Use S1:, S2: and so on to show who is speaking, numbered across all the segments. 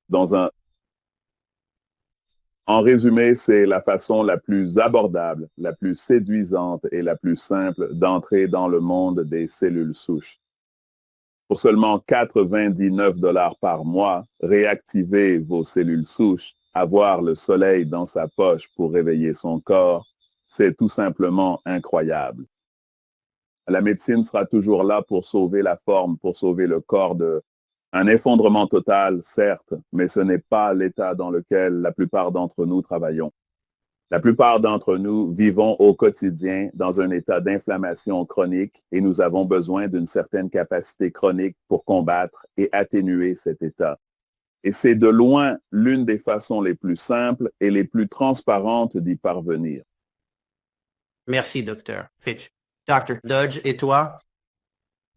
S1: Dans un, En résumé, c'est la façon la plus abordable, la plus séduisante et la plus simple d'entrer dans le monde des cellules souches. Pour seulement 99 $ par mois, réactivez vos cellules souches, avoir le soleil dans sa poche pour réveiller son corps, c'est tout simplement incroyable. La médecine sera toujours là pour sauver la forme, pour sauver le corps de un effondrement total, certes, mais ce n'est pas l'état dans lequel la plupart d'entre nous travaillons. La plupart d'entre nous vivons au quotidien dans un état d'inflammation chronique et nous avons besoin d'une certaine capacité chronique pour combattre et atténuer cet état. Et c'est de loin l'une des façons les plus simples et les plus transparentes d'y parvenir.
S2: Merci, Dr. Fitch. Dr. Dodge, et toi?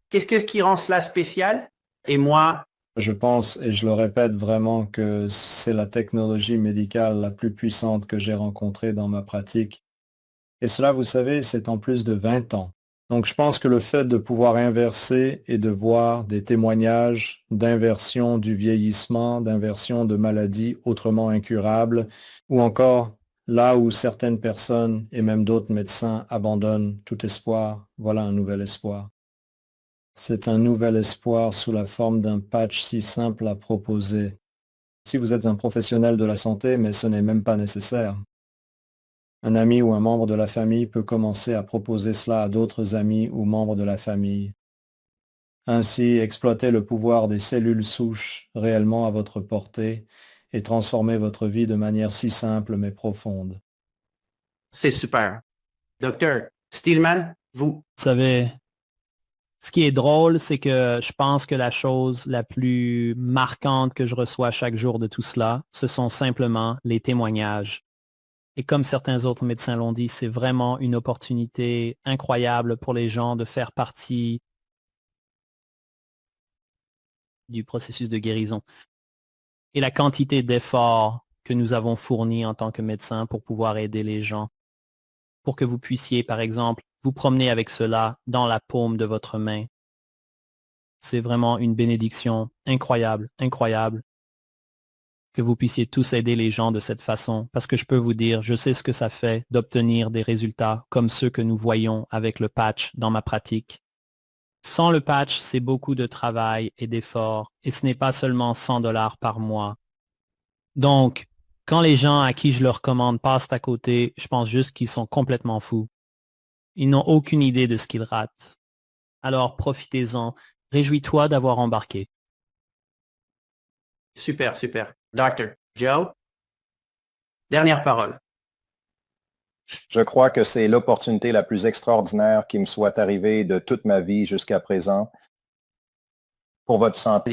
S2: Qu'est-ce qui rend cela spécial? Et moi,
S3: Je pense, et je le répète vraiment, que c'est la technologie médicale la plus puissante que j'ai rencontrée dans ma pratique. Et cela, vous savez, c'est en plus de 20 ans. Donc je pense que le fait de pouvoir inverser et de voir des témoignages d'inversion du vieillissement, d'inversion de maladies autrement incurables, ou encore là où certaines personnes et même d'autres médecins abandonnent tout espoir, voilà un nouvel espoir. C'est un nouvel espoir sous la forme d'un patch si simple à proposer. Si vous êtes un professionnel de la santé, mais ce n'est même pas nécessaire. Un ami ou un membre de la famille peut commencer à proposer cela à d'autres amis ou membres de la famille. Ainsi, exploitez le pouvoir des cellules souches réellement à votre portée et transformez votre vie de manière si simple mais profonde.
S2: c'est super. Dr. Steelman, vous,
S4: Vous savez, ce qui est drôle, c'est que je pense que la chose la plus marquante que je reçois chaque jour de tout cela, ce sont simplement les témoignages. Et comme certains autres médecins l'ont dit, c'est vraiment une opportunité incroyable pour les gens de faire partie du processus de guérison. Et la quantité d'efforts que nous avons fournis en tant que médecins pour pouvoir aider les gens, pour que vous puissiez, par exemple, vous promener avec cela dans la paume de votre main. C'est vraiment une bénédiction incroyable, incroyable, que vous puissiez tous aider les gens de cette façon, parce que je peux vous dire, je sais ce que ça fait d'obtenir des résultats comme ceux que nous voyons avec le patch dans ma pratique. Sans le patch, c'est beaucoup de travail et d'efforts, et ce n'est pas seulement 100 $ par mois. Donc, quand les gens à qui je le recommande passent à côté, je pense juste qu'ils sont complètement fous. Ils n'ont aucune idée de ce qu'ils ratent. Alors, profitez-en. Réjouis-toi d'avoir embarqué.
S2: super, super. Dr. Joe, dernière parole.
S5: Je crois que c'est l'opportunité la plus extraordinaire qui me soit arrivée de toute ma vie jusqu'à présent pour votre santé.